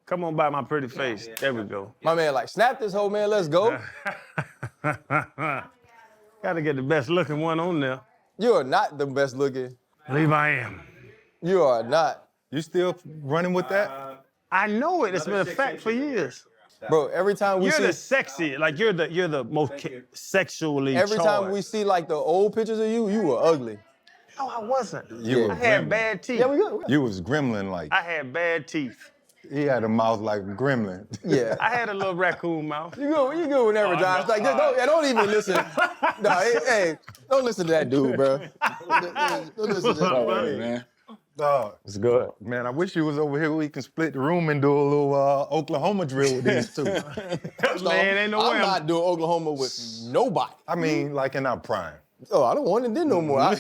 Come on by my pretty face. There we go. My man like, snap this hoe, man, let's go. Gotta get the best looking one on there. You are not the best looking. Believe I am. You are not. You still running with that? I know it. It's been a fact for years. Bro, every time we You're see... the sexy, like you're the most sexually Every charged. time we see like the old pictures of you, you were ugly. No, I wasn't. You I were had gremlin. bad teeth. Yeah, we good. You was gremlin-like. I had bad teeth. He had a mouth like a gremlin. Yeah. I had a little raccoon mouth. You good whenever, Josh. Like, don't even listen. No, hey, don't listen to that dude, bro. Don't listen to that dude. Man. Dog. It's good. Man, I wish you was over here. We can split the room and do a little Oklahoma drill with these two. Man, ain't no way I'm not doing Oklahoma with nobody. I mean, like in our prime. Oh, I don't want it then no more. I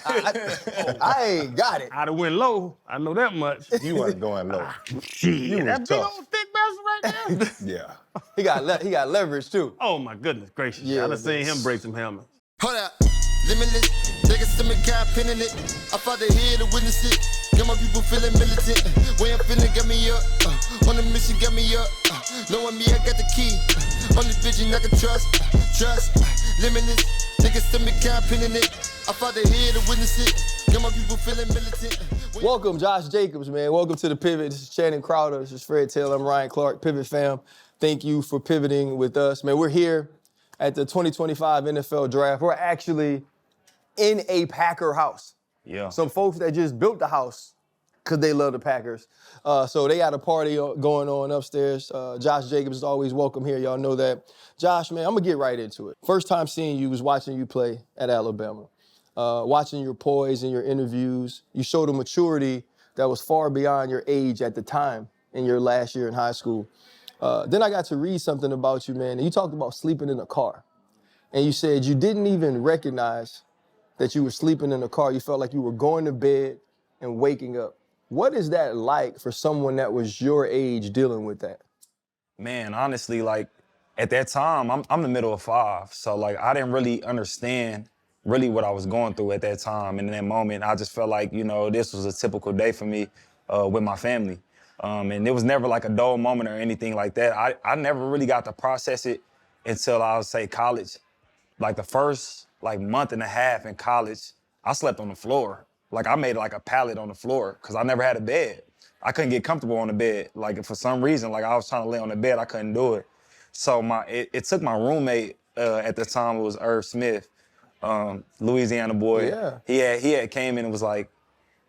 ain't got it. I'd have went low. I know that much. You wasn't going low. Shit, that big tough. old thick bastard right there. Yeah. He got leverage too. Oh my goodness gracious. Yeah, I done seen him break some helmets. Hold up, limitless. Take a stomach, got pinning it. I fought the head to witness it. Got my people feeling militant. Way I'm feeling, got me up. On the mission, got me up. Knowing me, I got the key. Only vision I can trust. Trust, limitless. Take a stomach, got pinning it. I fought the head to witness it. Got my people feeling militant. Welcome, Josh Jacobs, man. Welcome to the Pivot. This is Channing Crowder. This is Fred Taylor. I'm Ryan Clark, Pivot fam. Thank you for pivoting with us. Man, we're here at the 2025 NFL Draft. We're actually in a Packer house. Yeah. Some folks that just built the house because they love the Packers. So they got a party going on upstairs. Josh Jacobs is always welcome here. Y'all know that. Josh, man, I'm going to get right into it. First time seeing you was watching you play at Alabama. Watching your poise and your interviews. You showed a maturity that was far beyond your age at the time in your last year in high school. Then I got to read something about you, man. And you talked about sleeping in a car. And you said you didn't even recognize that you were sleeping in a car. You felt like you were going to bed and waking up. What is that like for someone that was your age dealing with that? Man, honestly, like at that time, I'm the middle of five. So like I didn't really understand really what I was going through at that time. And in that moment, I just felt like, you know, this was a typical day for me with my family. And it was never like a dull moment or anything like that. I never really got to process it until I would say college. Like the first month and a half in college, I slept on the floor. Like I made like a pallet on the floor because I never had a bed. I couldn't get comfortable on the bed. Like for some reason, like I was trying to lay on the bed, I couldn't do it. So it took my roommate at the time, it was Irv Smith, Louisiana boy. Yeah. He had came in and was like,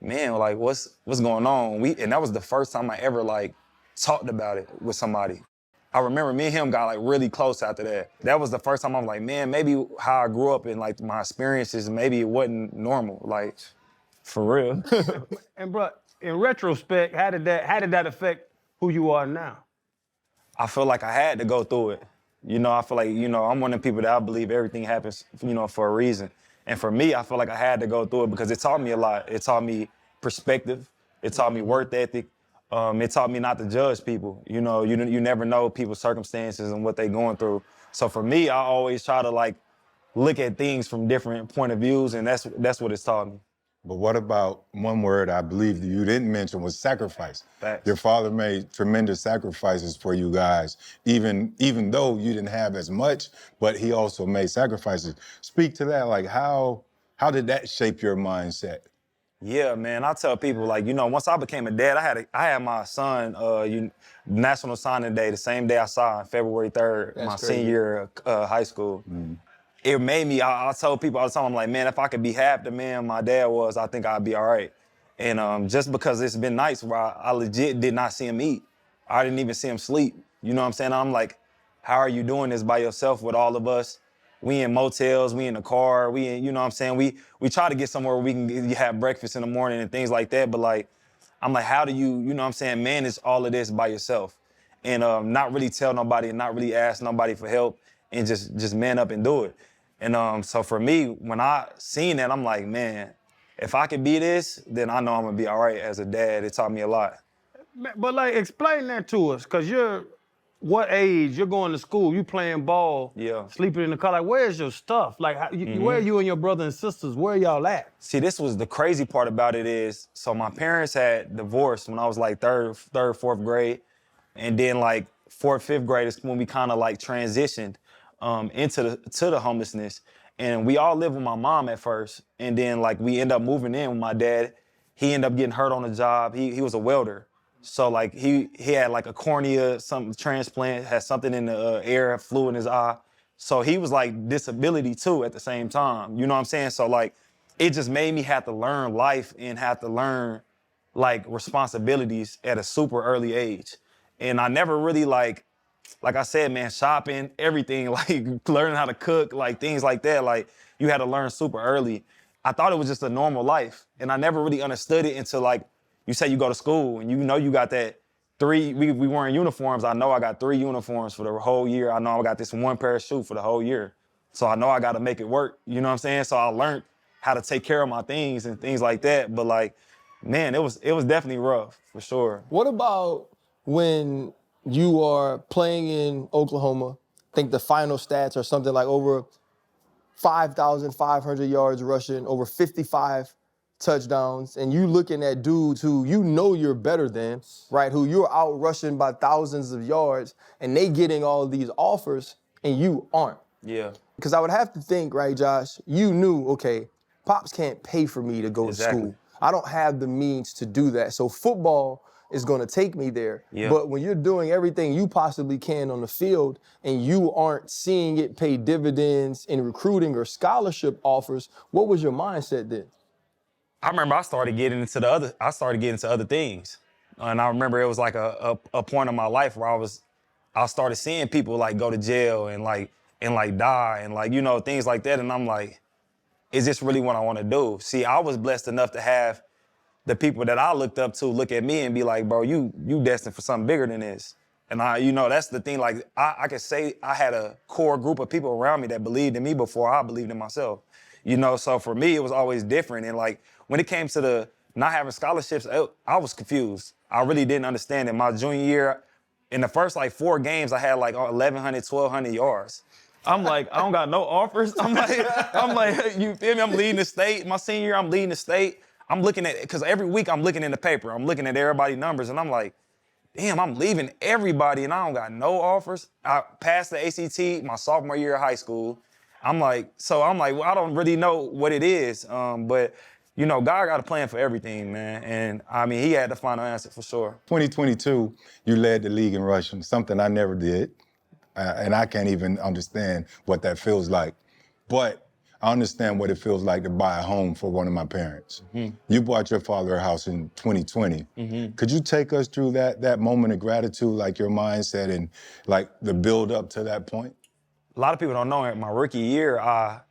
man, like what's going on? And that was the first time I ever like talked about it with somebody. I remember me and him got like really close after that. That was the first time I was like, man, maybe how I grew up and like my experiences, maybe it wasn't normal, like for real. And bro, in retrospect, how did that affect who you are now? I feel like I had to go through it. You know, I feel like, you know, I'm one of the people that I believe everything happens, you know, for a reason. And for me, I feel like I had to go through it because it taught me a lot. It taught me perspective. It taught me work ethic. It taught me not to judge people. You know, you never know people's circumstances and what they're going through. So for me, I always try to like look at things from different point of views, and that's what it's taught me. But what about one word I believe that you didn't mention was sacrifice? Facts. Your father made tremendous sacrifices for you guys, even though you didn't have as much, but he also made sacrifices. Speak to that, like how did that shape your mindset? Yeah, man, I tell people, like, you know, once I became a dad, I had my son, National Signing Day, the same day I saw him, February 3rd, That's my crazy. senior year of high school. It made me, I tell people all the time, I'm like, man, if I could be half the man my dad was, I think I'd be all right. And just because it's been nights where I legit did not see him eat. I didn't even see him sleep. You know what I'm saying? I'm like, how are you doing this by yourself with all of us? We in motels, we in the car, we in, you know what I'm saying? We try to get somewhere where we can have breakfast in the morning and things like that, but like, I'm like, how do you know what I'm saying, manage all of this by yourself? And not really tell nobody and not really ask nobody for help and just man up and do it. And so for me, when I seen that, I'm like, man, if I could be this, then I know I'm gonna be all right as a dad. It taught me a lot. But like, explain that to us, cause what age? You're going to school, you playing ball, Yeah. sleeping in the car. Like, where's your stuff? Like, where are you and your brother and sisters? Where y'all at? See, this was the crazy part about it is, so my parents had divorced when I was like third, fourth grade. And then like 4th, 5th grade is when we kind of like transitioned into the homelessness. And we all lived with my mom at first. And then like we end up moving in with my dad. He ended up getting hurt on the job. He was a welder. So like he had like a cornea, some transplant, had something in the air, flew in his eye. So he was like disability too at the same time. You know what I'm saying? So like it just made me have to learn life and have to learn like responsibilities at a super early age. And I never really like I said, man, shopping, everything, like learning how to cook, like things like that, like you had to learn super early. I thought it was just a normal life. And I never really understood it until like, you say you go to school and you know you got that we wearing uniforms. I know I got 3 uniforms for the whole year. I know I got this 1 pair of shoes for the whole year. So I know I got to make it work. You know what I'm saying? So I learned how to take care of my things and things like that. But like, man, it was definitely rough for sure. What about when you are playing in Oklahoma? I think the final stats are something like over 5,500 yards rushing, over 55 touchdowns, and you looking at dudes who you know you're better than, right? Who you're out rushing by thousands of yards, and they getting all of these offers, and you aren't. Yeah. Because I would have to think, right, Josh, you knew, okay, Pops can't pay for me to go to school. I don't have the means to do that. So football is going to take me there. Yeah. But when you're doing everything you possibly can on the field and you aren't seeing it pay dividends in recruiting or scholarship offers, what was your mindset then? I remember I started getting into other things. And I remember it was like a point in my life where I started seeing people like go to jail and die and like, you know, things like that. And I'm like, is this really what I want to do? See, I was blessed enough to have the people that I looked up to look at me and be like, bro, you destined for something bigger than this. And that's the thing, like, I could say I had a core group of people around me that believed in me before I believed in myself. So for me, it was always different. And like, when it came to the not having scholarships, I was confused. I really didn't understand it. My junior year, in the first like 4 games, I had like 1,100, 1,200 yards. I'm like, I don't got no offers. I'm like, you feel me? I'm leading the state. My senior year, I'm leading the state. I'm looking at, because every week I'm looking in the paper. I'm looking at everybody's numbers, and I'm like, damn, I'm leaving everybody, and I don't got no offers. I passed the ACT my sophomore year of high school. I'm like, well, I don't really know what it is. But, God got a plan for everything, man. And, I mean, he had the final answer for sure. 2022, you led the league in rushing, something I never did. And I can't even understand what that feels like. But I understand what it feels like to buy a home for one of my parents. Mm-hmm. You bought your father a house in 2020. Mm-hmm. Could you take us through that moment of gratitude, like your mindset and like the build up to that point? A lot of people don't know, in my rookie year, I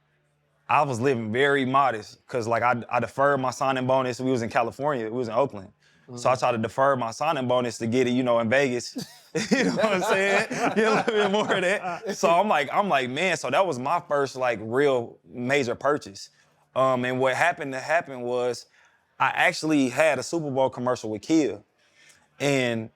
was living very modest because like I deferred my signing bonus. We was in California, we was in Oakland. Mm-hmm. So I tried to defer my signing bonus to get it, in Vegas. You know what I'm saying? Get a little bit more of that. So I'm like, man, so that was my first like real major purchase. And what happened was I actually had a Super Bowl commercial with Kia. And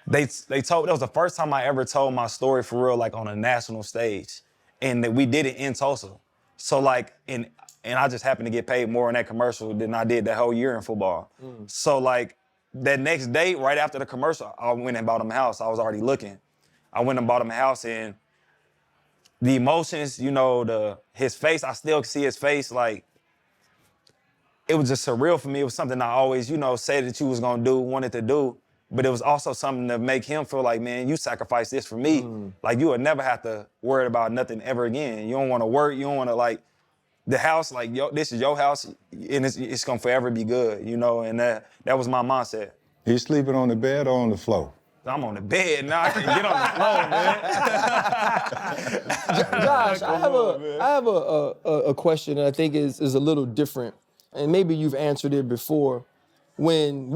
they told, that was the first time I ever told my story for real, like on a national stage. And that we did it in Tulsa. So like, and I just happened to get paid more in that commercial than I did that whole year in football. Mm. So like, that next day, right after the commercial, I went and bought him a house. I was already looking. I went and bought him a house, and the emotions, his face, I still see his face, like, it was just surreal for me. It was something I always, said that you was gonna do, wanted to do, but it was also something to make him feel like, man, you sacrificed this for me. Mm. Like, you would never have to worry about nothing ever again. You don't wanna work, you don't wanna like, the house, like, this is your house, and it's gonna forever be good, and that was my mindset. You sleeping on the bed or on the floor? I'm on the bed now. I can get on the floor, man. Josh, I have a question that I think is a little different, and maybe you've answered it before. When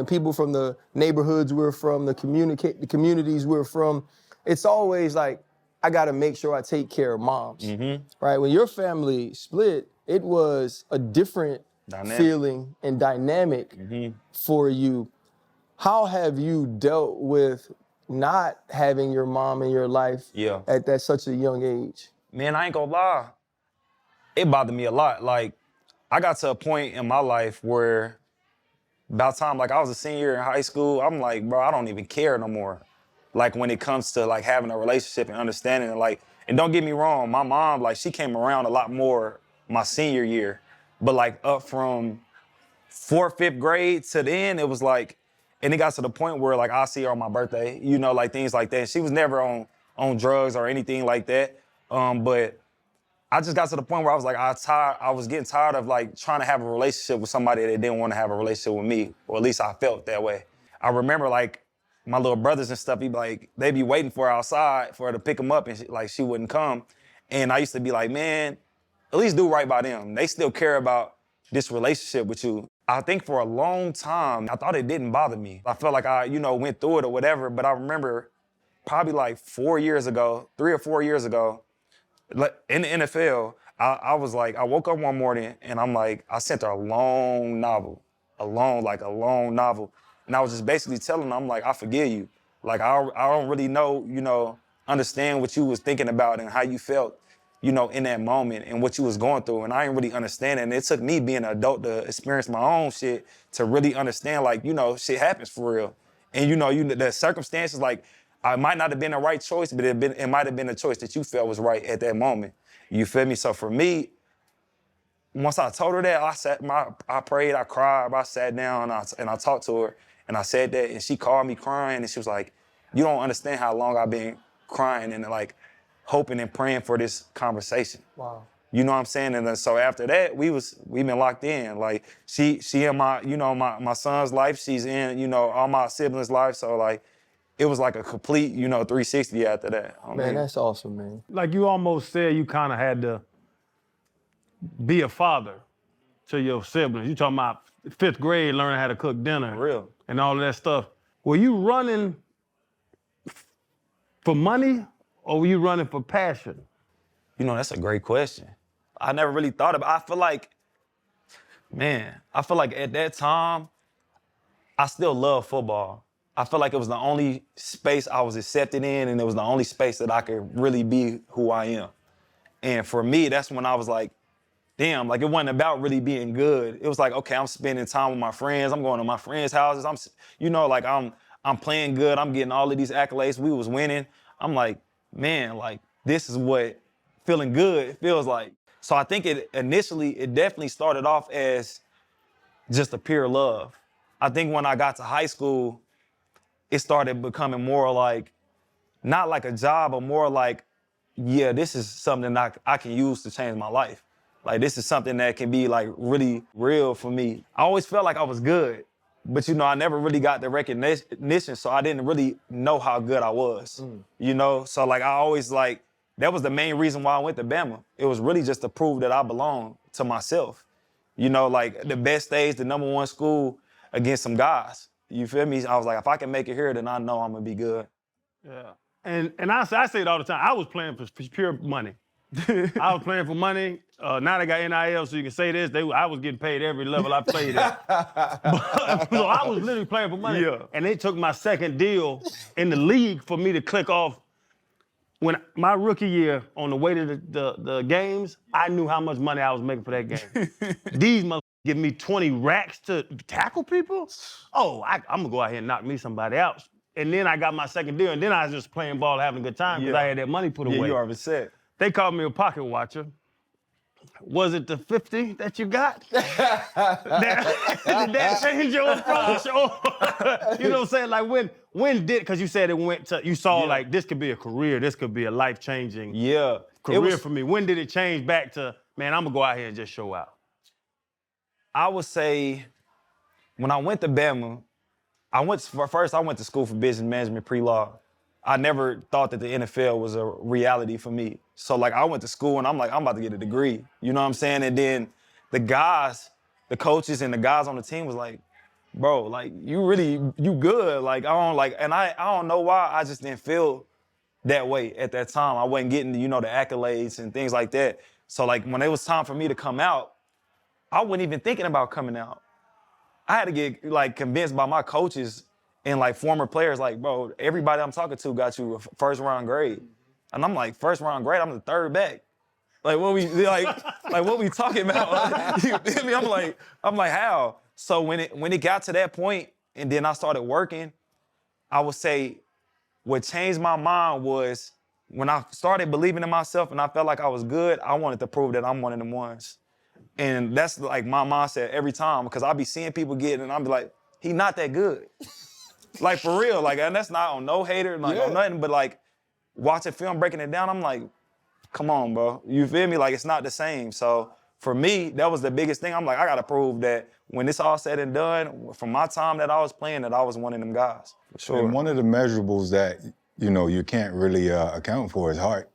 people from the neighborhoods we're from, the communities we're from, it's always like, I gotta make sure I take care of moms, right? When your family split, it was a different feeling and dynamic for you. How have you dealt with not having your mom in your life at such a young age? Man, I ain't gonna lie. It bothered me a lot. Like, I got to a point in my life where About time, like I was a senior in high school, I'm like, bro, I don't even care no more. Like when it comes to like having a relationship and understanding it, like, and don't get me wrong, my mom, like she came around a lot more my senior year, but like up from 4th, 5th grade to then, it was like, and it got to the point where like I see her on my birthday, you know, like things like that. She was never on drugs or anything like that. But I just got to the point where I was like, I was getting tired of like trying to have a relationship with somebody that didn't want to have a relationship with me, or at least I felt that way. I remember like my little brothers and stuff, they'd be waiting for her outside for her to pick them up, and she wouldn't come. And I used to be like, man, at least do right by them. They still care about this relationship with you. I think for a long time, I thought it didn't bother me. I felt like I, went through it or whatever, but I remember probably like 3 or 4 years ago, in the NFL, I was like, I woke up one morning and I'm like, I sent her a long novel. And I was just basically telling her, I'm like, I forgive you. Like, I don't really know, understand what you was thinking about and how you felt, in that moment and what you was going through. And I didn't really understand it. And it took me being an adult to experience my own shit to really understand, like, shit happens for real. And, the circumstances, like, I might not have been the right choice, but it might have been a choice that you felt was right at that moment. You feel me? So for me, once I told her that, I prayed, I cried, I sat down and I talked to her and I said that, and she called me crying and she was like, you don't understand how long I've been crying and like hoping and praying for this conversation. Wow. You know what I'm saying? And then, so after that, we've been locked in. Like she in my, my son's life, she's in, all my siblings' life. So like, it was like a complete, 360 after that. Man, that's awesome, man. Like you almost said you kind of had to be a father to your siblings. You talking about 5th grade, learning how to cook dinner. For real. And all of that stuff. Were you running for money or were you running for passion? That's a great question. I never really thought about it. I feel like at that time, I still love football. I feel like it was the only space I was accepted in, and it was the only space that I could really be who I am. And for me, that's when I was like, damn, like it wasn't about really being good. It was like, okay, I'm spending time with my friends. I'm going to my friends' houses. I'm playing good. I'm getting all of these accolades. We was winning. I'm like, man, like this is what feeling good feels like. So I think it definitely started off as just a pure love. I think when I got to high school, it started becoming more like, not like a job, but more like, yeah, this is something I can use to change my life. Like, this is something that can be like really real for me. I always felt like I was good, but I never really got the recognition, so I didn't really know how good I was, So like, I always like, that was the main reason why I went to Bama. It was really just to prove that I belong to myself. Like the best stage, the #1 school against some guys. You feel me? I was like, if I can make it here, then I know I'm gonna be good. Yeah. And I say it all the time. I was playing for pure money. I was playing for money. Now they got NIL, so you can say this. I was getting paid every level I played at. So I was literally playing for money. Yeah. And they took my second deal in the league for me to click off. When my rookie year, on the way to the games, I knew how much money I was making for that game. These motherfuckers give me 20 racks to tackle people? Oh, I'm gonna go out here and knock me somebody out. And then I got my second deal, and then I was just playing ball, having a good time because I had that money put away. Yeah, you already said. They called me a pocket watcher. Was it the 50 that you got? Did that change your approach? You know what I'm saying? Like when did, because you said it went to, you saw like this could be a career, this could be a life-changing career for me. When did it change back to, man, I'm gonna go out here and just show out? I would say when I went to Bama, I went to school for business management pre-law. I never thought that the NFL was a reality for me. So like I went to school and I'm like, I'm about to get a degree. You know what I'm saying? And then the coaches and the guys on the team was like, bro, like you good. Like I don't know why, I just didn't feel that way at that time. I wasn't getting, the accolades and things like that. So like when it was time for me to come out, I wasn't even thinking about coming out. I had to get like convinced by my coaches and like former players, like, bro, everybody I'm talking to got you a first round grade. And I'm like, first round grade, I'm the third back. Like what we talking about? You feel me? I'm like, how? So when it got to that point, and then I started working, I would say what changed my mind was when I started believing in myself and I felt like I was good, I wanted to prove that I'm one of them ones. And that's like my mindset every time, because I be seeing people get it and I'll be like, he not that good. Like for real, like, and that's not on no hater, like on nothing, but like watching film, breaking it down, I'm like, come on, bro. You feel me? Like it's not the same. So for me, that was the biggest thing. I'm like, I gotta prove that when it's all said and done, from my time that I was playing, that I was one of them guys, for sure. And one of the measurables that, you know, you can't really account for is heart.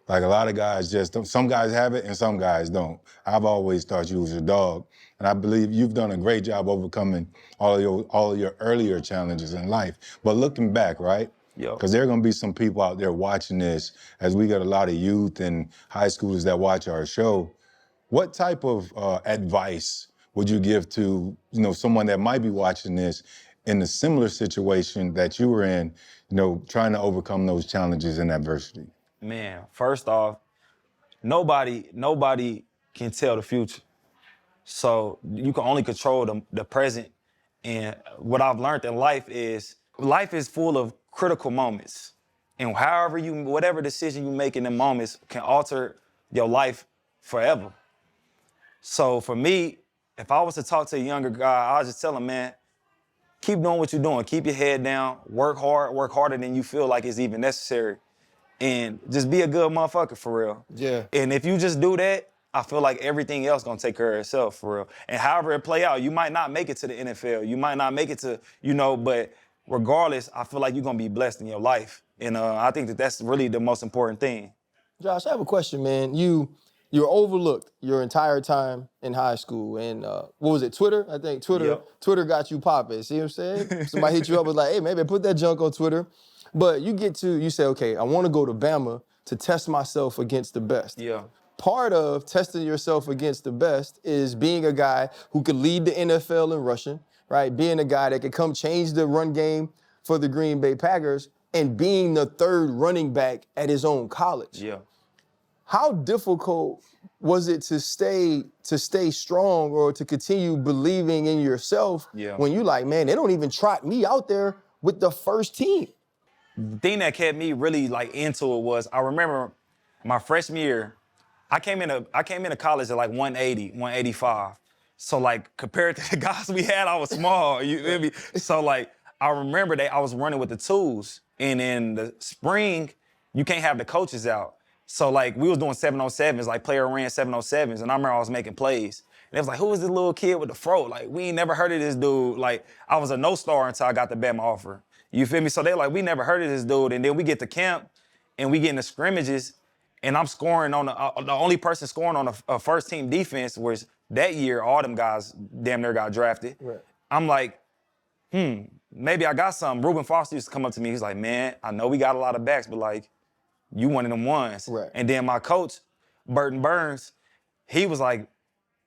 Like a lot of guys just don't, some guys have it and some guys don't. I've always thought you was a dog. And I believe you've done a great job overcoming all of your earlier challenges in life. But looking back, right? Because there are going to be some people out there watching this, as we got a lot of youth and high schoolers that watch our show. What type of advice would you give to, you know, someone that might be watching this in a similar situation that you were in, you know, trying to overcome those challenges and adversity? Man, first off, nobody can tell the future. So you can only control the present. And what I've learned in life is full of critical moments. And whatever decision you make in the moments can alter your life forever. So for me, if I was to talk to a younger guy, I would just tell him, man, keep doing what you're doing. Keep your head down, work hard, work harder than you feel like is even necessary. And just be a good motherfucker for real. Yeah. And if you just do that, I feel like everything else gonna take care of itself for real. And however it play out, you might not make it to the NFL. You might not make it to, you know, but regardless, I feel like you're gonna be blessed in your life. And I think that that's really the most important thing. Josh, I have a question, man. You're overlooked your entire time in high school. And what was it, Twitter? I think Twitter got you popping. See what I'm saying? Somebody hit you up with like, hey, maybe put that junk on Twitter. But you say, okay, I want to go to Bama to test myself against the best. Yeah. Part of testing yourself against the best is being a guy who could lead the NFL in rushing, right? Being a guy that could come change the run game for the Green Bay Packers and being the third running back at his own college. Yeah. How difficult was it to stay strong or to continue believing in yourself when you like, man, they don't even trot me out there with the first team? The thing that kept me really like into it was, I remember my freshman year, I came into college at like 180, 185. So like compared to the guys we had, I was small. You feel me? So like I remember that I was running with the twos, and in the spring, you can't have the coaches out. So like we was doing 707s, like player ran 707s, and I remember I was making plays. And it was like, who is this little kid with the fro? Like we ain't never heard of this dude. Like I was a no-star until I got the Bama offer. You feel me? So they're like, we never heard of this dude. And then we get to camp and we get in the scrimmages, and I'm scoring on the only person scoring on a first team defense was that year, all them guys damn near got drafted. Right. I'm like, maybe I got something. Reuben Foster used to come up to me. He's like, man, I know we got a lot of backs, but like, you one of them ones. Right. And then my coach, Burton Burns, he was like,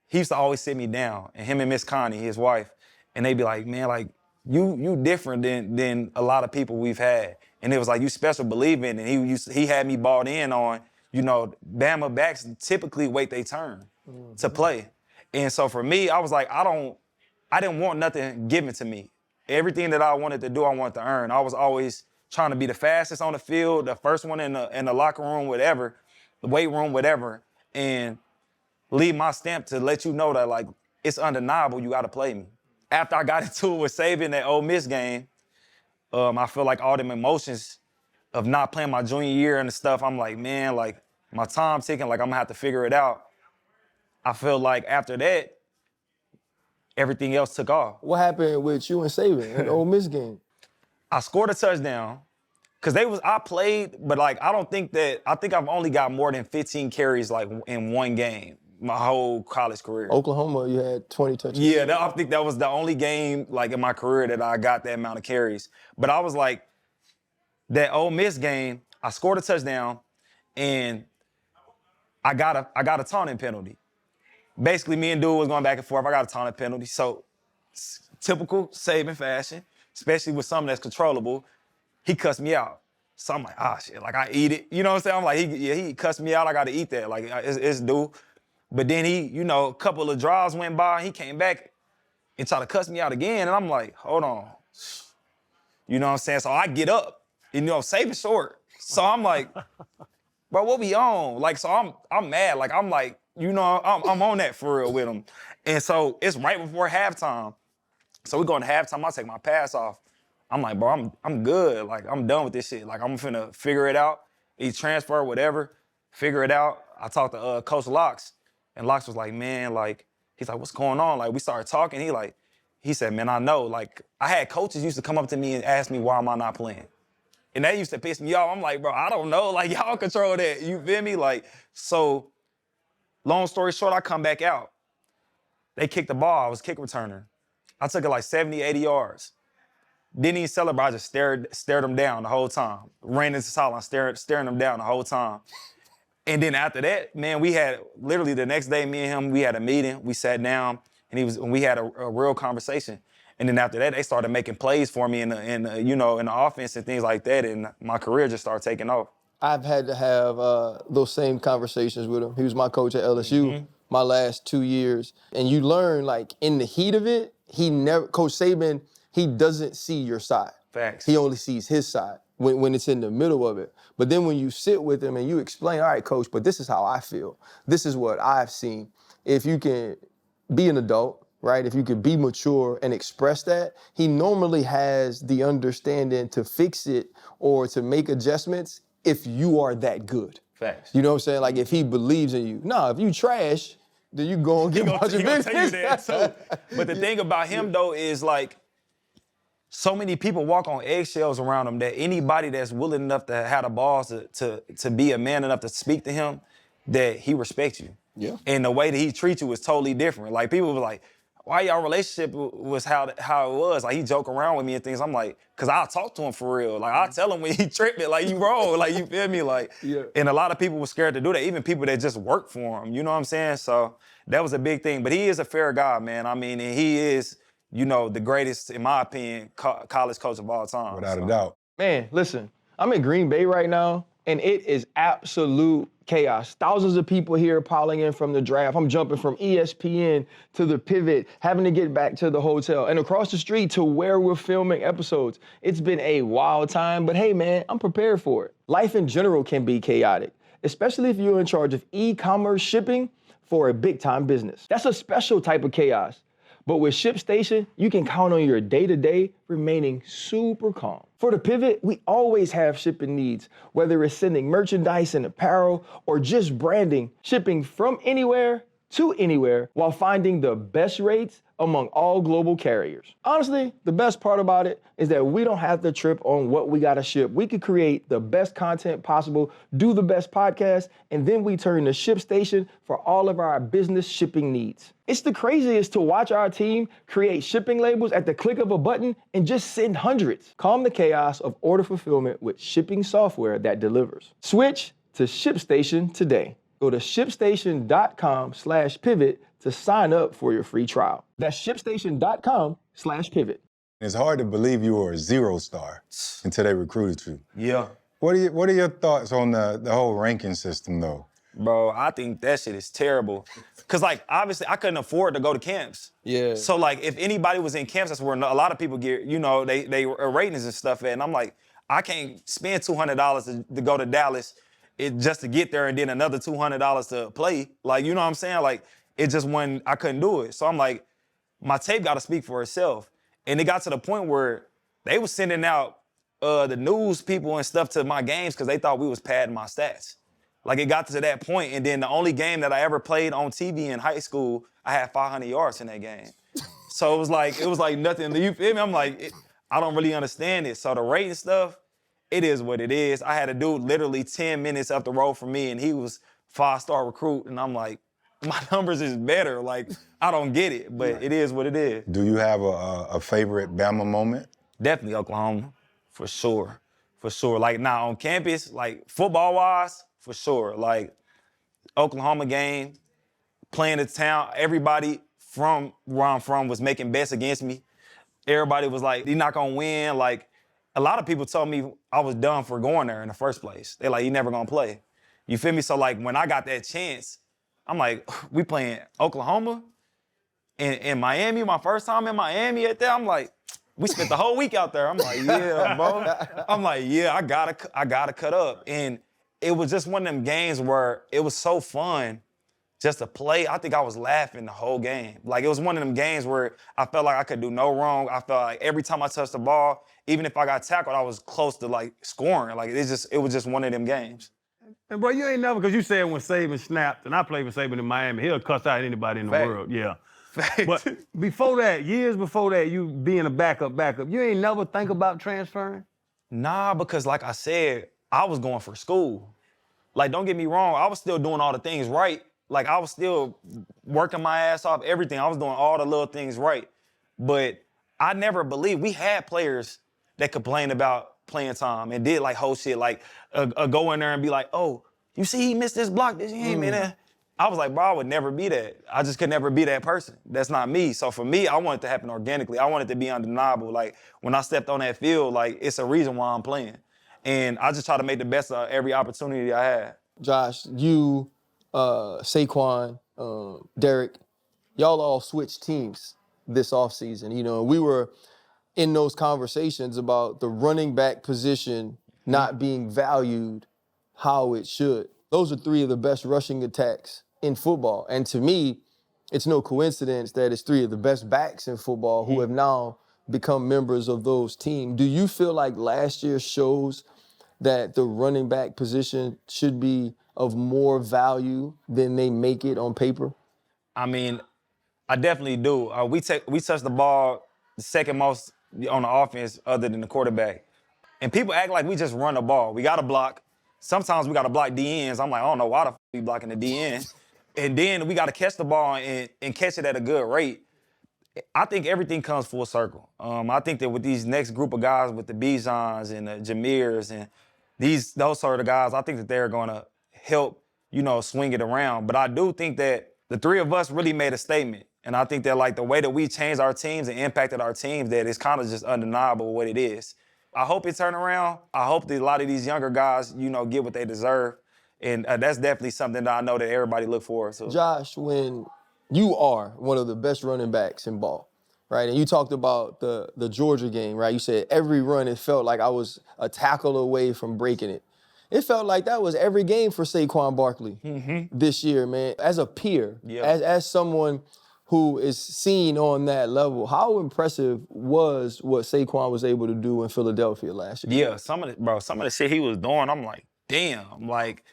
he used to always sit me down, and him and Miss Connie, his wife, and they'd be like, man, like, you different than a lot of people we've had. And it was like, you special believing, and he had me bought in on, you know, Bama backs typically wait their turn to play. And so for me, I was like, I didn't want nothing given to me. Everything that I wanted to do, I wanted to earn. I was always trying to be the fastest on the field, the first one in the locker room, whatever, the weight room, whatever, and leave my stamp to let you know that, like, it's undeniable you got to play me. After I got into it with Saban, that Ole Miss game, I feel like all them emotions of not playing my junior year and stuff, I'm like, man, like, my time ticking, like, I'm going to have to figure it out. I feel like after that, everything else took off. What happened with you and Saban in the Ole Miss game? I scored a touchdown because I played, but like, I think I've only got more than 15 carries like in one game, my whole college career. Oklahoma, you had 20 touches. Yeah, I think that was the only game like in my career that I got that amount of carries. But I was like, that Ole Miss game, I scored a touchdown and I got a taunting penalty. Basically, me and dude was going back and forth. I got a taunting penalty. So, typical Saban fashion, especially with something that's controllable, he cussed me out. So I'm like, shit, like I eat it. You know what I'm saying? I'm like, he cussed me out. I got to eat that. Like, it's due. But then he, you know, a couple of drives went by. He came back and try to cuss me out again. And I'm like, hold on. You know what I'm saying? So I get up, you know, safe and short. So I'm like, bro, what we on? Like, so I'm mad. Like, I'm like, you know, I'm on that for real with him. And so it's right before halftime. So we go into halftime, I take my pass off. I'm like, bro, I'm good. Like, I'm done with this shit. Like, I'm finna figure it out. He transfer, whatever, figure it out. I talked to Coach Locks, and Locks was like, man, like, he's like, what's going on? Like, we started talking. He said, man, I know. Like, I had coaches used to come up to me and ask me, why am I not playing? And that used to piss me off. I'm like, bro, I don't know. Like, y'all control that. You feel me? Like, so long story short, I come back out. They kicked the ball. I was kick returner. I took it like 70, 80 yards. Didn't even celebrate. I just stared them down the whole time. Ran into silence, staring them down the whole time. And then after that, man, we had literally the next day, me and him, we had a meeting. We sat down and we had a real conversation. And then after that, they started making plays for me in the offense and things like that. And my career just started taking off. I've had to have those same conversations with him. He was my coach at LSU my last 2 years. And you learn, like, in the heat of it, Coach Saban, he doesn't see your side. Facts. He only sees his side when it's in the middle of it. But then when you sit with him and you explain, all right, coach, but this is how I feel. This is what I've seen. If you can be an adult, right? If you could be mature and express that, he normally has the understanding to fix it or to make adjustments if you are that good. Facts. You know what I'm saying? Like, if he believes in you. Nah, if you trash, then you go and get a bunch of business. Tell you that too. But the thing about him though is, like, so many people walk on eggshells around him that anybody that's willing enough to have the balls to be a man enough to speak to him, that he respects you. Yeah. And the way that he treats you is totally different. Like, people were like, why y'all relationship was how it was? Like, he joke around with me and things. I'm like, cause I'll talk to him for real. Like, I'll tell him when he tripping, like, you wrong, like, you feel me? Like, Yeah. And a lot of people were scared to do that, even people that just work for him, you know what I'm saying? So that was a big thing. But he is a fair guy, man. I mean, and he is, you know, the greatest, in my opinion, college coach of all time. Without a doubt. Man, listen, I'm in Green Bay right now, and it is absolute chaos. Thousands of people here piling in from the draft. I'm jumping from ESPN to the Pivot, having to get back to the hotel, and across the street to where we're filming episodes. It's been a wild time, but hey, man, I'm prepared for it. Life in general can be chaotic, especially if you're in charge of e-commerce shipping for a big-time business. That's a special type of chaos. But with ShipStation, you can count on your day-to-day remaining super calm. For the Pivot, we always have shipping needs, whether it's sending merchandise and apparel or just branding, shipping from anywhere to anywhere while finding the best rates among all global carriers. Honestly, the best part about it is that we don't have to trip on what we gotta ship. We could create the best content possible, do the best podcast, and then we turn to ShipStation for all of our business shipping needs. It's the craziest to watch our team create shipping labels at the click of a button and just send hundreds. Calm the chaos of order fulfillment with shipping software that delivers. Switch to ShipStation today. Go to shipstation.com/pivot to sign up for your free trial. That's shipstation.com/pivot. It's hard to believe you were a 0-star until they recruited you. Yeah. What are your thoughts on the whole ranking system, though? Bro, I think that shit is terrible. Cause, like, obviously I couldn't afford to go to camps. Yeah. So, like, if anybody was in camps, that's where a lot of people get, you know, they ratings and stuff at. And I'm like, I can't spend $200 to go to Dallas just to get there and then another $200 to play. Like, you know what I'm saying? Like, it just when I couldn't do it. So I'm like, my tape got to speak for itself. And it got to the point where they was sending out the news people and stuff to my games because they thought we was padding my stats. Like, it got to that point, and then the only game that I ever played on TV in high school, I had 500 yards in that game. So it was like nothing. You feel me? I'm like, I don't really understand it. So the rating stuff, it is what it is. I had a dude literally 10 minutes up the road from me, and he was 5-star recruit, and I'm like, my numbers is better. Like, I don't get it, but it is what it is. Do you have a favorite Bama moment? Definitely Oklahoma, for sure. For sure. Like, now on campus, like, football-wise, for sure. Like, Oklahoma game, playing the town, everybody from where I'm from was making bets against me. Everybody was like, you're not gonna win. Like, a lot of people told me I was done for going there in the first place. They're like, you're never gonna play. You feel me? So, like, when I got that chance, I'm like, we playing Oklahoma? in Miami, my first time in Miami at that, I'm like, we spent the whole week out there. I'm like, yeah, bro. I'm like, yeah, I gotta cut up. And it was just one of them games where it was so fun just to play. I think I was laughing the whole game. Like, it was one of them games where I felt like I could do no wrong. I felt like every time I touched the ball, even if I got tackled, I was close to like scoring. Like, it was just one of them games. And bro, you ain't never, because you said when Saban snapped, and I played with Saban in Miami, he'll cuss out anybody in the Fact. world, yeah. Fact. But before that, years before that, you being a backup, you ain't never think about transferring? Nah, because like I said, I was going for school. Like, don't get me wrong, I was still doing all the things right. Like, I was still working my ass off, everything. I was doing all the little things right. But I never believed we had players that complained about playing time and did like whole shit, like go in there and be like, oh, you see he missed this block, this game, man. I was like, bro, I would never be that. I just could never be that person. That's not me. So for me, I want it to happen organically. I want it to be undeniable. Like, when I stepped on that field, like, it's a reason why I'm playing. And I just try to make the best of every opportunity I had. Josh, you, Saquon, Derek, y'all all switched teams this offseason. You know, we were in those conversations about the running back position not being valued how it should. Those are three of the best rushing attacks in football. And to me, it's no coincidence that it's three of the best backs in football who have now become members of those teams. Do you feel like last year shows that the running back position should be of more value than they make it on paper? I mean, I definitely do. We touch the ball the second most on the offense other than the quarterback. And people act like we just run the ball. We got to block. Sometimes we got to block DNs. I'm like, I don't know why the we blocking the DN. And then we got to catch the ball and catch it at a good rate. I think everything comes full circle. I think that with these next group of guys, with the Bijans and the Jamirs and those sort of guys, I think that they're going to help, swing it around. But I do think that the three of us really made a statement. And I think that, like, the way that we changed our teams and impacted our teams, that it's kind of just undeniable what it is. I hope it turn around. I hope that a lot of these younger guys, get what they deserve. And that's definitely something that I know that everybody look forward to. Josh, when you are one of the best running backs in ball, right? And you talked about the Georgia game, right? You said every run, it felt like I was a tackle away from breaking it. It felt like that was every game for Saquon Barkley this year, man. As a peer, as someone who is seen on that level, how impressive was what Saquon was able to do in Philadelphia last year? Yeah, some of the shit he was doing, I'm like, damn, like,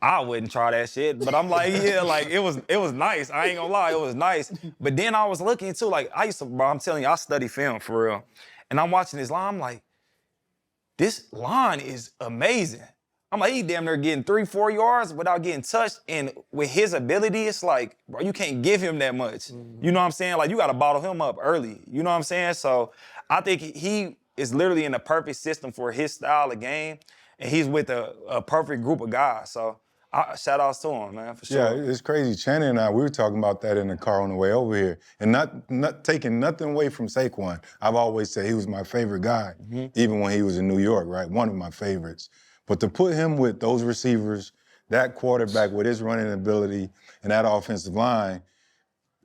I wouldn't try that shit. But I'm like, yeah, like, it was nice. I ain't gonna lie, it was nice. But then I was looking too, like, I'm telling you, I study film for real. And I'm watching this line, I'm like, this line is amazing. I'm like, he damn near getting 3-4 yards without getting touched. And with his ability, it's like, bro, you can't give him that much. You know what I'm saying? Like, you got to bottle him up early. You know what I'm saying? So I think he is literally in the perfect system for his style of game. And he's with a perfect group of guys. So shout outs to him, man, for sure. Yeah, it's crazy. Channing and I, we were talking about that in the car on the way over here. And not taking nothing away from Saquon. I've always said he was my favorite guy, even when he was in New York, right? One of my favorites. But to put him with those receivers, that quarterback with his running ability and that offensive line,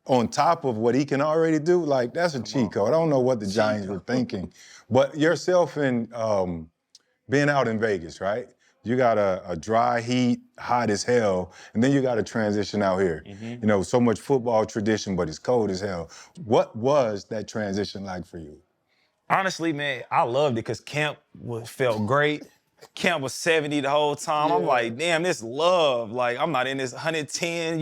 on top of what he can already do, like, that's a cheat code. I don't know what the Giants were thinking. But yourself and being out in Vegas, right? You got a dry heat, hot as hell, and then you got to transition out here. So much football tradition, but it's cold as hell. What was that transition like for you? Honestly, man, I loved it because camp felt great. Camp was 70 the whole time. Yeah. I'm like, damn, this love. Like, I'm not in this 110,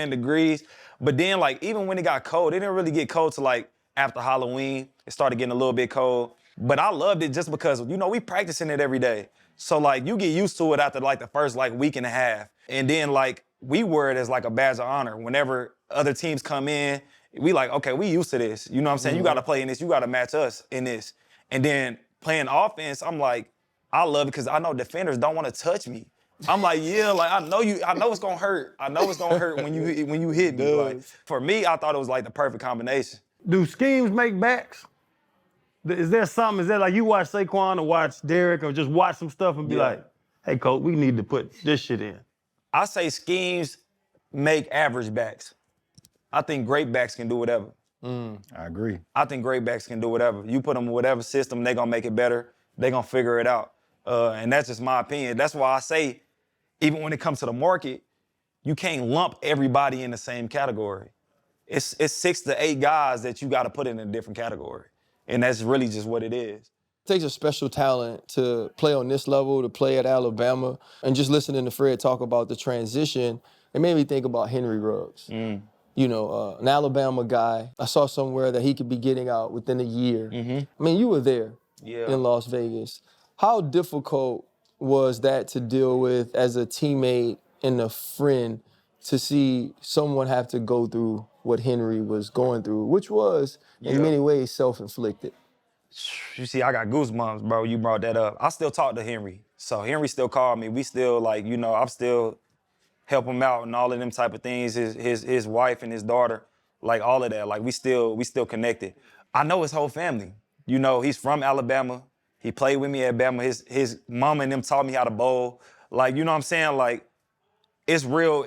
degrees. But then, like, even when it got cold, it didn't really get cold till, like, after Halloween. It started getting a little bit cold. But I loved it just because, we practicing it every day. So, like, you get used to it after, like, the first, like, week and a half. And then, like, we wear it as, like, a badge of honor. Whenever other teams come in, we like, okay, we used to this. You know what I'm saying? You got to play in this. You got to match us in this. And then playing offense, I'm like, I love it because I know defenders don't want to touch me. I'm like, yeah, like, I know it's gonna hurt. I know it's gonna hurt when you hit me. Like, for me, I thought it was like the perfect combination. Do schemes make backs? Is there like you watch Saquon or watch Derek or just watch some stuff and be like, hey, coach, we need to put this shit in? I say schemes make average backs. I think great backs can do whatever. I agree. I think great backs can do whatever. You put them in whatever system, they're going to make it better. They're going to figure it out. And that's just my opinion. That's why I say, even when it comes to the market, you can't lump everybody in the same category. It's 6 to 8 guys that you got to put in a different category. And that's really just what it is. It takes a special talent to play on this level, to play at Alabama. And just listening to Fred talk about the transition, it made me think about Henry Ruggs. You know, an Alabama guy. I saw somewhere that he could be getting out within a year. I mean, you were there in Las Vegas. How difficult was that to deal with as a teammate and a friend to see someone have to go through what Henry was going through, which was, in many ways, self-inflicted? You see, I got goosebumps, bro. You brought that up. I still talk to Henry. So Henry still called me. We still, like, you know, I'm still help him out and all of them type of things. His wife and his daughter, like all of that. Like we still connected. I know his whole family. You know, he's from Alabama. He played with me at Bama. His mama and them taught me how to bowl. Like, you know what I'm saying? Like, it's real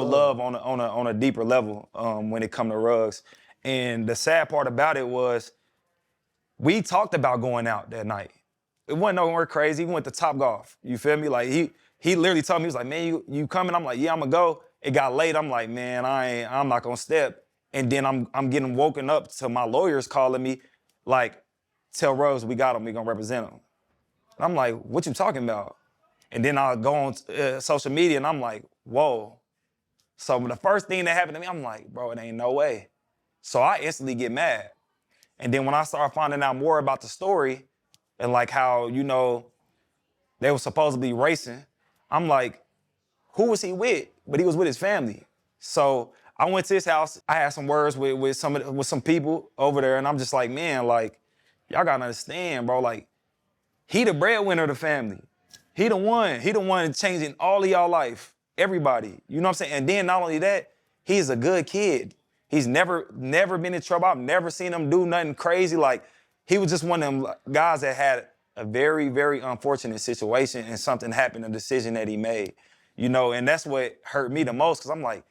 love on a deeper level when it come to Ruggs. And the sad part about it was we talked about going out that night. It wasn't nowhere crazy. We went to Topgolf. You feel me? Like he literally told me, he was like, man, you coming? I'm like, yeah, I'm gonna go. It got late. I'm like, man, I'm not gonna step. And then I'm getting woken up to my lawyers calling me, like, tell Ruggs we got him, we gonna represent him. I'm like, what you talking about? And then I'll go on social media and I'm like, whoa. So the first thing that happened to me, I'm like, bro, it ain't no way. So I instantly get mad. And then when I started finding out more about the story and like how, you know, they were supposedly racing, I'm like, who was he with? But he was with his family. So I went to his house. I had some words with some people over there, and I'm just like, man, like, y'all gotta understand, bro. Like, he the breadwinner of the family. He the one changing all of y'all life, everybody. You know what I'm saying? And then not only that, he's a good kid. He's never been in trouble. I've never seen him do nothing crazy. Like, he was just one of them guys that had a very, very unfortunate situation and something happened, a decision that he made. You know, and that's what hurt me the most, because I'm like,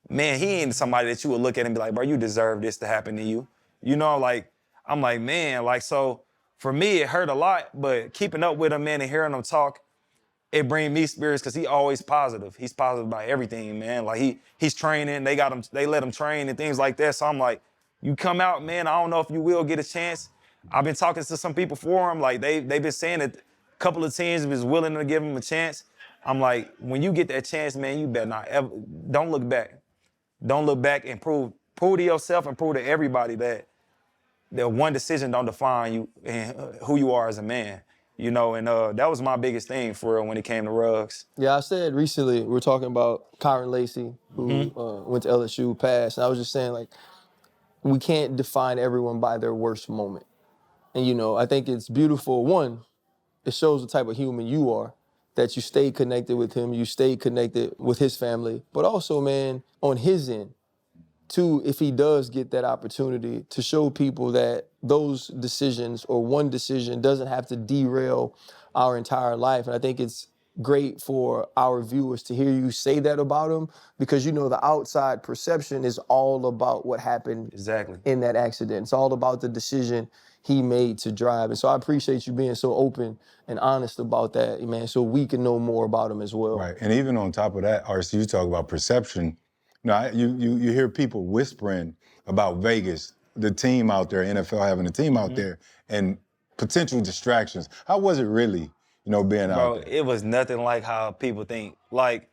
man, he ain't somebody that you would look at and be like, bro, you deserve this to happen to you. You know, like, I'm like, man, like, so for me, it hurt a lot, but keeping up with him, man, and hearing him talk, it brings me spirits, because he always positive. He's positive about everything, man. Like, he's training, they let him train and things like that. So I'm like, you come out, man, I don't know if you will get a chance. I've been talking to some people for him. Like, they've been saying that a couple of teams was willing to give him a chance. I'm like, when you get that chance, man, you better not ever, don't look back. Don't look back and prove to yourself and prove to everybody that one decision don't define you and who you are as a man. You know, and that was my biggest thing for real when it came to Ruggs. Yeah, I said recently, we were talking about Kyron Lacey, who went to LSU, passed, and I was just saying, like, we can't define everyone by their worst moment. And, you know, I think it's beautiful. One, it shows the type of human you are, that you stay connected with him, you stay connected with his family, but also, man, on his end, too, if he does get that opportunity to show people that those decisions or one decision doesn't have to derail our entire life. And I think it's great for our viewers to hear you say that about him, because, you know, the outside perception is all about what happened in that accident. It's all about the decision he made to drive. And so I appreciate you being so open and honest about that, man, so we can know more about him as well. Right, and even on top of that, RC, you talk about perception. Now, you hear people whispering about Vegas, the team out there, NFL having a team out there, and potential distractions. How was it really, you know, being out there? It was nothing like how people think. Like,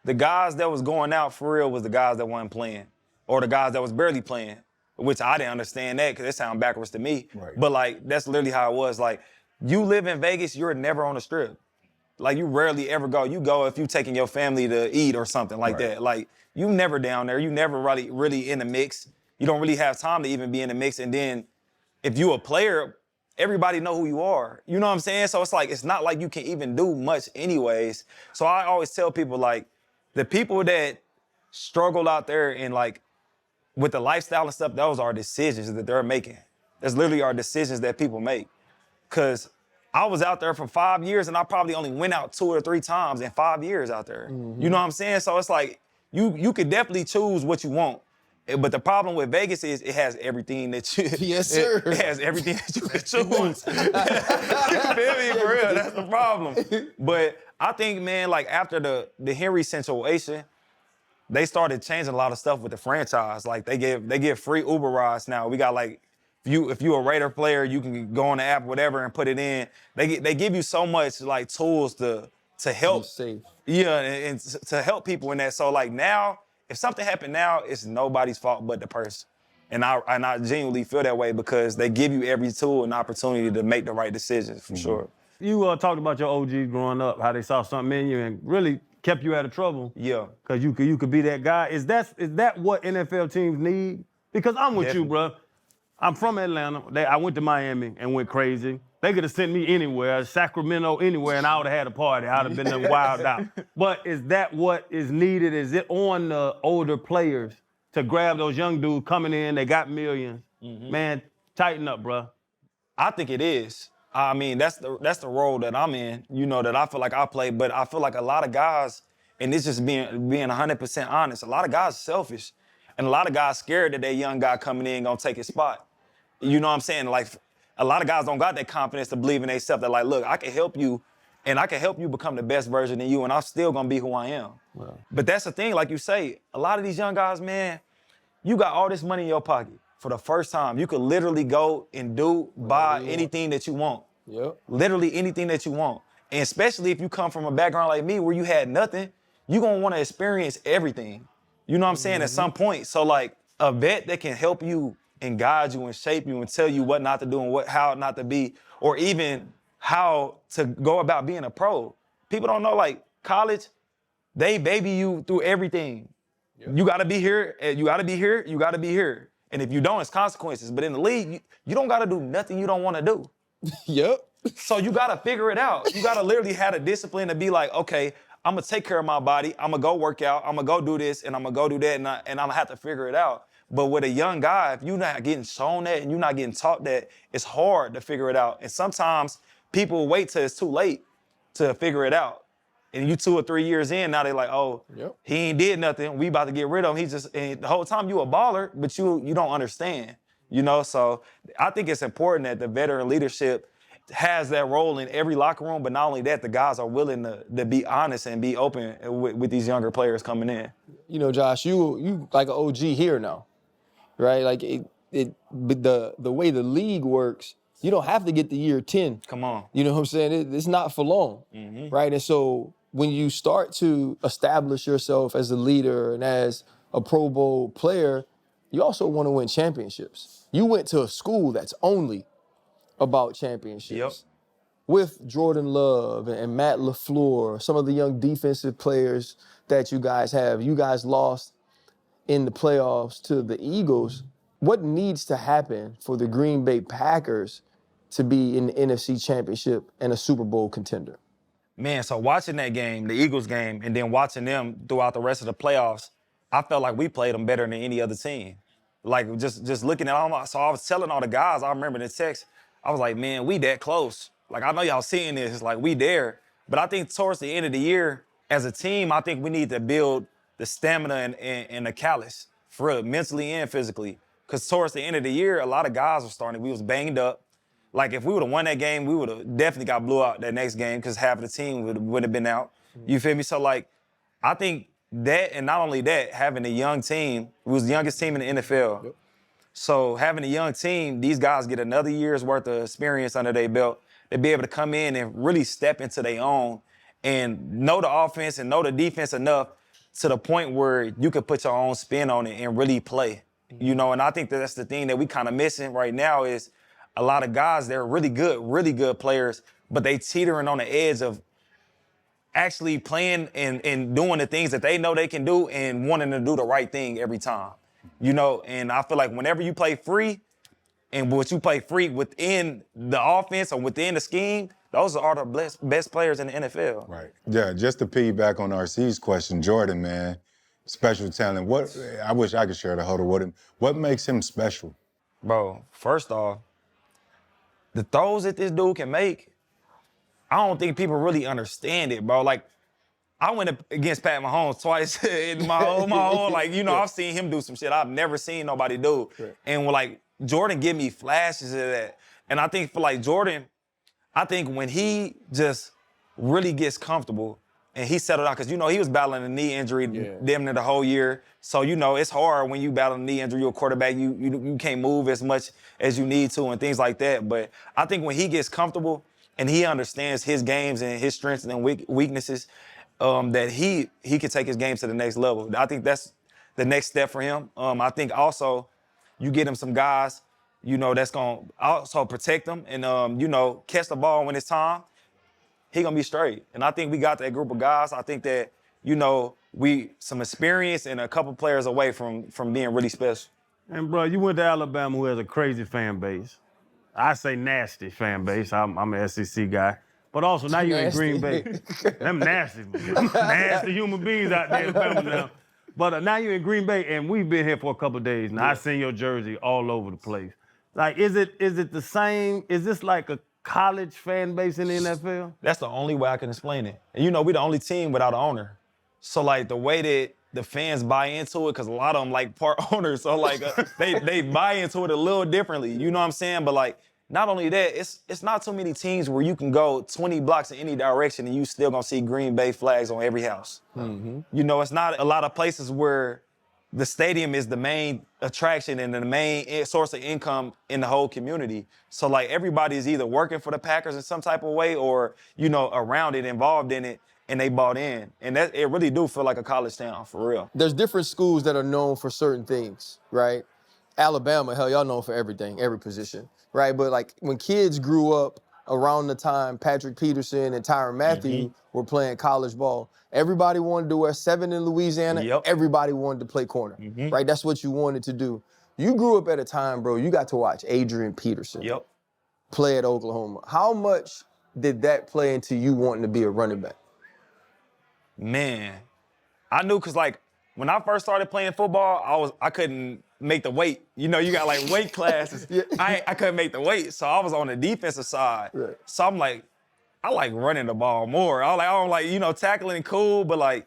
the guys that was going out for real was the guys that weren't playing, or the guys that was barely playing, which I didn't understand that, because it sounded backwards to me. Right. But, like, that's literally how it was. Like, you live in Vegas, you're never on the strip. Like, you rarely ever go. You go if you taking your family to eat or something like that. Like, you never down there. You never really in the mix. You don't really have time to even be in the mix. And then if you a player, everybody know who you are. You know what I'm saying? So it's like, it's not like you can even do much anyways. So I always tell people, like, the people that struggle out there and, like, with the lifestyle and stuff, those are decisions that they're making. That's literally are decisions that people make. Because I was out there for 5 years and I probably only went out 2 or 3 times in 5 years out there. You know what I'm saying? So it's like, you could definitely choose what you want. But the problem with Vegas is it has everything that you. Yes, sir. It has everything that you could choose. You feel me? For real, that's the problem. But I think, man, like after the Henry situation, they started changing a lot of stuff with the franchise. Like they give free Uber rides now. We got like if you a Raider player, you can go on the app, whatever, and put it in. They give you so much like tools to help. Safe. Yeah, and to help people in that. So like now, if something happened now, it's nobody's fault but the person. And I genuinely feel that way because they give you every tool and opportunity to make the right decisions, for sure. You talked about your OGs growing up, how they saw something in you and really kept you out of trouble. Yeah. Because you could be that guy. Is that what NFL teams need? Because I'm with you, bro. I'm from Atlanta. I went to Miami and went crazy. They could have sent me anywhere, Sacramento, anywhere, and I would have had a party. I'd have been there wild out. But is that what is needed? Is it on the older players to grab those young dudes coming in, they got millions? Man, tighten up, bro. I think it is. I mean, that's the role that I'm in, that I feel like I play. But I feel like a lot of guys, and this just being 100% honest, a lot of guys are selfish. And a lot of guys scared that that young guy coming in gonna take his spot. You know what I'm saying? Like, a lot of guys don't got that confidence to believe in themselves. They're like, look, I can help you, and I can help you become the best version of you, and I'm still gonna be who I am. Wow. But that's the thing, like you say, a lot of these young guys, man, you got all this money in your pocket for the first time. You could literally go and buy anything that you want. Yep. Literally anything that you want. And especially if you come from a background like me where you had nothing, you're gonna wanna experience everything. You know what I'm saying? At some point. So like a vet that can help you and guide you and shape you and tell you what not to do and how not to be, or even how to go about being a pro. People don't know, like college, they baby you through everything. Yep. You gotta be here, you gotta be here, you gotta be here. And if you don't, it's consequences. But in the league, you don't gotta do nothing you don't wanna do. Yep. So you gotta figure it out. You gotta literally have the discipline to be like, okay, I'm gonna take care of my body, I'm gonna go work out, I'm gonna go do this, and I'm gonna go do that, and I'm gonna have to figure it out. But with a young guy, if you're not getting shown that and you're not getting taught that, it's hard to figure it out. And sometimes people wait till it's too late to figure it out. And you 2 or 3 years in, now they're like, oh, he ain't did nothing, we about to get rid of him. And the whole time you a baller, but you don't understand, So I think it's important that the veteran leadership has that role in every locker room, but not only that, the guys are willing to be honest and be open with these younger players coming in. Josh, you like an OG here now, right? Like the way the league works, you don't have to get to year 10. Come on. You know what I'm saying? It's not for long, right? And so when you start to establish yourself as a leader and as a Pro Bowl player, you also want to win championships. You went to a school that's only about championships. Yep. With Jordan Love and Matt LaFleur, some of the young defensive players that you guys have. You guys lost in the playoffs to the Eagles. What needs to happen for the Green Bay Packers to be in the NFC Championship and a Super Bowl contender? Man, so watching that game, the Eagles game, and then watching them throughout the rest of the playoffs, I felt like we played them better than any other team. Like, just looking at all so I was telling all the guys, I remember the text, I was like, man, we that close. Like, I know y'all seeing this, it's like we there. But I think towards the end of the year, as a team, I think we need to build the stamina and the callous, for real, mentally and physically. Because towards the end of the year, a lot of guys were starting, we was banged up. Like, if we would have won that game, we would have definitely got blew out that next game because half of the team would have been out. You feel me? So, like, I think that, and not only that, having a young team, we was the youngest team in the NFL. Yep. So having a young team, these guys get another year's worth of experience under their belt. They'll be able to come in and really step into their own and know the offense and know the defense enough to the point where you can put your own spin on it and really play. And I think that's the thing that we kind of missing right now is a lot of guys, they're really good players, but they teetering on the edge of actually playing and doing the things that they know they can do and wanting to do the right thing every time. And I feel like whenever you play free and what you play free within the offense or within the scheme, those are the best players in the NFL. Right. Yeah, just to piggyback on RC's question, Jordan, man, special talent. I wish I could share the huddle with him. What makes him special? Bro, first off, the throws that this dude can make, I don't think people really understand it, bro. Like, I went up against Pat Mahomes twice in my whole like, you know, I've seen him do some shit I've never seen nobody do. Right. And like Jordan give me flashes of that. And I think for like Jordan, I think when he just really gets comfortable and he settled out, because, you know, he was battling a knee injury damn near the whole year. So, you know, it's hard when you battle a knee injury, you're a quarterback, you can't move as much as you need to and things like that. But I think when he gets comfortable and he understands his games and his strengths and weaknesses, that he can take his game to the next level. I think that's the next step for him. I think also you get him some guys, you know, that's going to also protect him and, you know, catch the ball when it's time. He going to be straight. And I think we got that group of guys. I think that, you know, we some experience and a couple players away from being really special. And, bro, you went to Alabama, who has a crazy fan base. I say nasty fan base. I'm an SEC guy. But also, now you're in Green Bay. Them nasty human beings out there in Alabama now. But now you're in Green Bay, and we've been here for a couple of days. Now, I've seen your jersey all over the place. Like, is it the same? Is this like a college fan base in the NFL? That's the only way I can explain it. And, you know, we're the only team without an owner. So, like, the way that the fans buy into it, because a lot of them, like, part owners, so, like, they buy into it a little differently. You know what I'm saying? But, like, not only that, it's not too many teams where you can go 20 blocks in any direction and you still gonna see Green Bay flags on every house. Mm-hmm. You know, it's not a lot of places where the stadium is the main attraction and the main source of income in the whole community. So, like, everybody is either working for the Packers in some type of way or, you know, around it, involved in it, and they bought in. And that it really do feel like a college town, for real. There's different schools that are known for certain things, right? Alabama, hell, y'all known for everything, every position, right? But, like, when kids grew up around the time Patrick Peterson and Tyrann Mathieu were playing college ball, everybody wanted to wear 7 in Louisiana. Yep. Everybody wanted to play corner, right? That's what you wanted to do. You grew up at a time, bro, you got to watch Adrian Peterson play at Oklahoma. How much did that play into you wanting to be a running back? Man, I knew, because, like, when I first started playing football, I couldn't make the weight. You know, you got, like, weight classes. I couldn't make the weight, so I was on the defensive side. Right. So I'm like, I like running the ball more. I don't like, you know, tackling cool, but, like,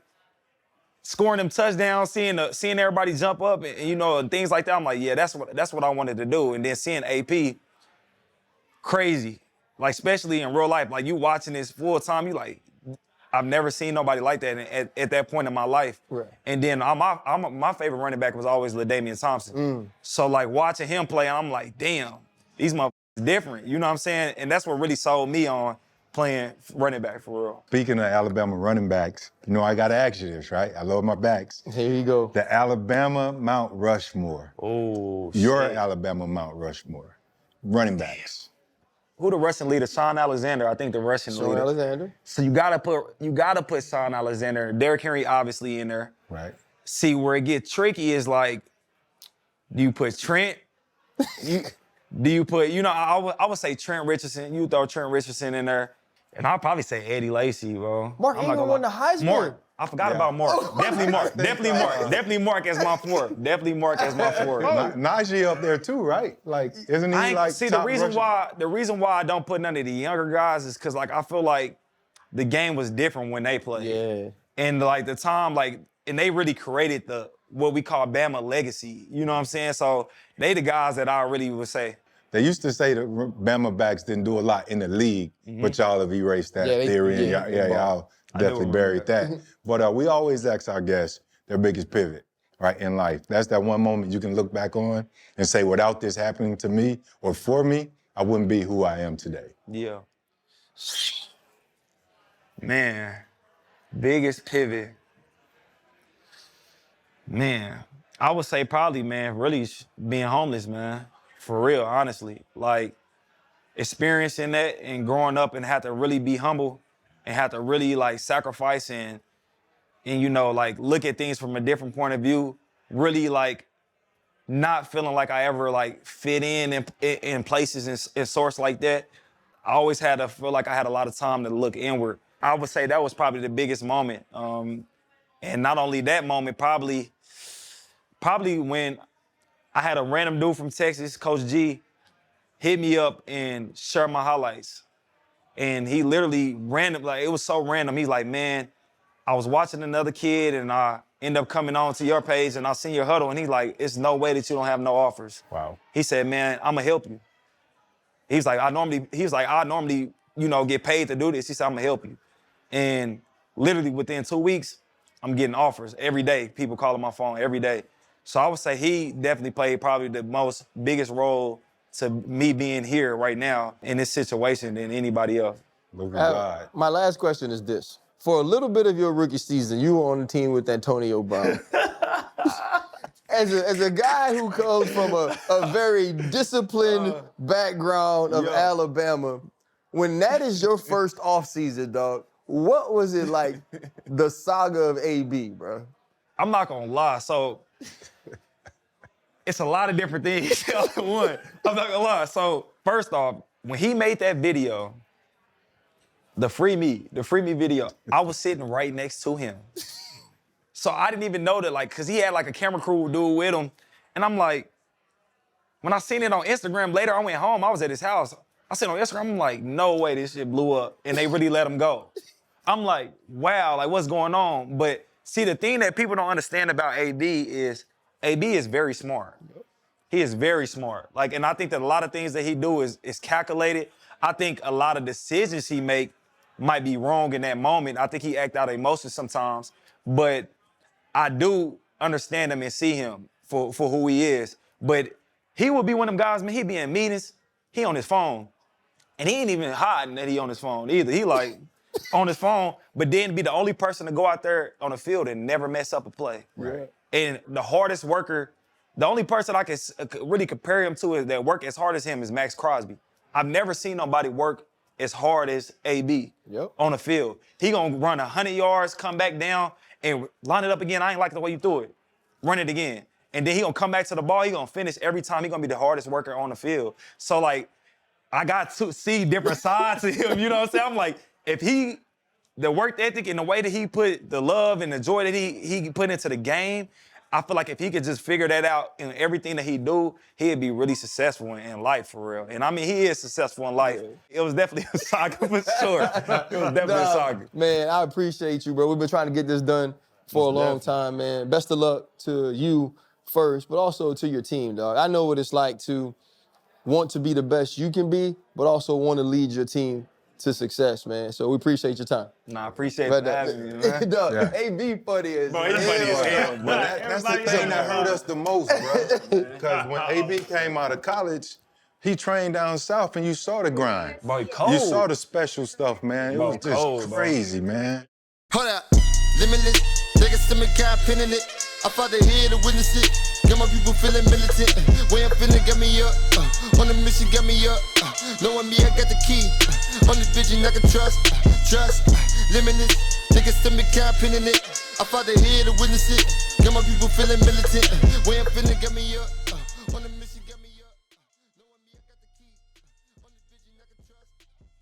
scoring them touchdowns, seeing everybody jump up and, you know, and things like that. I'm like, yeah, that's what I wanted to do. And then seeing AP, crazy. Like, especially in real life, like, you watching this full time, you like, I've never seen nobody like that at that point in my life. Right. And then my favorite running back was always LaDainian Thompson. So, like, watching him play, I'm like, damn, these motherfuckers different. You know what I'm saying? And that's what really sold me on playing running back, for real. Speaking of Alabama running backs, you know, I got to ask you this, right? I love my backs. Here you go. The Alabama Mount Rushmore. Oh, Your Alabama Mount Rushmore. Running backs. Who the rushing leader? Shaun Alexander, I think the rushing leader. Shaun Alexander. So you gotta put Shaun Alexander, Derrick Henry obviously in there. Right. See, where it gets tricky is, like, do you put Trent? Do you put, you know, I would say Trent Richardson. You throw Trent Richardson in there. And I'll probably say Eddie Lacy, bro. Mark Ingram won the Heisman. Mark. I forgot about Mark. Definitely Mark. Definitely Mark as my fourth. Najee up there too, right? Like, isn't he like see, top the reason why I don't put none of the younger guys is because, like, I feel like the game was different when they played. Yeah. And, like, the time, like, and they really created what we call Bama legacy. You know what I'm saying? So they the guys that I really would say. They used to say that Bama backs didn't do a lot in the league, but y'all have erased that theory. Y'all definitely buried that. But we always ask our guests their biggest pivot, right, in life. That's that one moment you can look back on and say, without this happening to me or for me, I wouldn't be who I am today. Yeah. Man, biggest pivot. Man, I would say probably, man, really being homeless, man. For real, honestly. Like, experiencing that and growing up and have to really be humble and have to really, like, sacrifice and you know, like, look at things from a different point of view, really, like, not feeling like I ever, like, fit in places and sorts like that. I always had to feel like I had a lot of time to look inward. I would say that was probably the biggest moment. And not only that moment, probably when I had a random dude from Texas, Coach G, hit me up and share my highlights. And he literally random, like, it was so random. He's like, man, I was watching another kid and I end up coming on to your page and I seen your huddle and he's like, it's no way that you don't have no offers. Wow. He said, man, I'm gonna help you. He was like, I normally, you know, get paid to do this. He said, I'm gonna help you. And literally within 2 weeks, I'm getting offers every day. People calling my phone every day. So I would say he definitely played probably the biggest role to me being here right now in this situation than anybody else. Look at God. My last question is this. For a little bit of your rookie season, you were on the team with Antonio Brown. As a guy who comes from a very disciplined background of Alabama, when that is your first offseason, dog, what was it like, the saga of AB, bro? I'm not gonna lie, so it's a lot of different things. One, I'm not gonna lie. So first off, when he made that video, the free me video, I was sitting right next to him. So I didn't even know that, like, cause he had like a camera crew dude with him. And I'm like, when I seen it on Instagram later, I went home, I was at his house. I seen it on Instagram, I'm like, no way this shit blew up. And they really let him go. I'm like, wow, like what's going on? But see, the thing that people don't understand about AB is very smart. He is very smart. Like, and I think that a lot of things that he do is calculated. I think a lot of decisions he make might be wrong in that moment. I think he act out of emotions sometimes, but I do understand him and see him for who he is. But he would be one of them guys, man, he be in meetings, he on his phone. And he ain't even hiding that he on his phone either. He like on his phone, but then be the only person to go out there on the field and never mess up a play. Right. And the hardest worker, the only person I can really compare him to is that work as hard as him is Max Crosby. I've never seen nobody work as hard as AB on the field. He gonna run 100 yards, come back down, and line it up again. I ain't like the way you threw it. Run it again. And then he gonna come back to the ball. He gonna finish every time. He gonna be the hardest worker on the field. So, like, I got to see different sides of him, you know what I'm saying? I'm like, if the work ethic and the way that he put the love and the joy that he put into the game, I feel like if he could just figure that out in everything that he do, he'd be really successful in life for real. And I mean, he is successful in life. It was definitely a saga for sure. It was definitely a saga. Man, I appreciate you, bro. We've been trying to get this done for a long time, man. Best of luck to you first, but also to your team, dog. I know what it's like to want to be the best you can be, but also want to lead your team to success, man. So we appreciate your time. Nah, I appreciate you having me, man. Dog, Yeah. AB funny as Bro, he's funny as hell. But that's the thing that hurt us the most, bro. Because when AB came out of college, he trained down south and you saw the grind. Bro, he cold. You saw the special stuff, man. It Bro, was just cold, bro. crazy, man. Hold up, limitless, niggas to me, got pinning it. I fought the head to witness it. Got my people feeling militant. Way I'm feeling got me up. On the mission got me up. Knowing me, I got the key. On the vision I can trust. Limitless, niggas to me, got pinning it. I fought the head to witness it. Got my people feeling militant. Way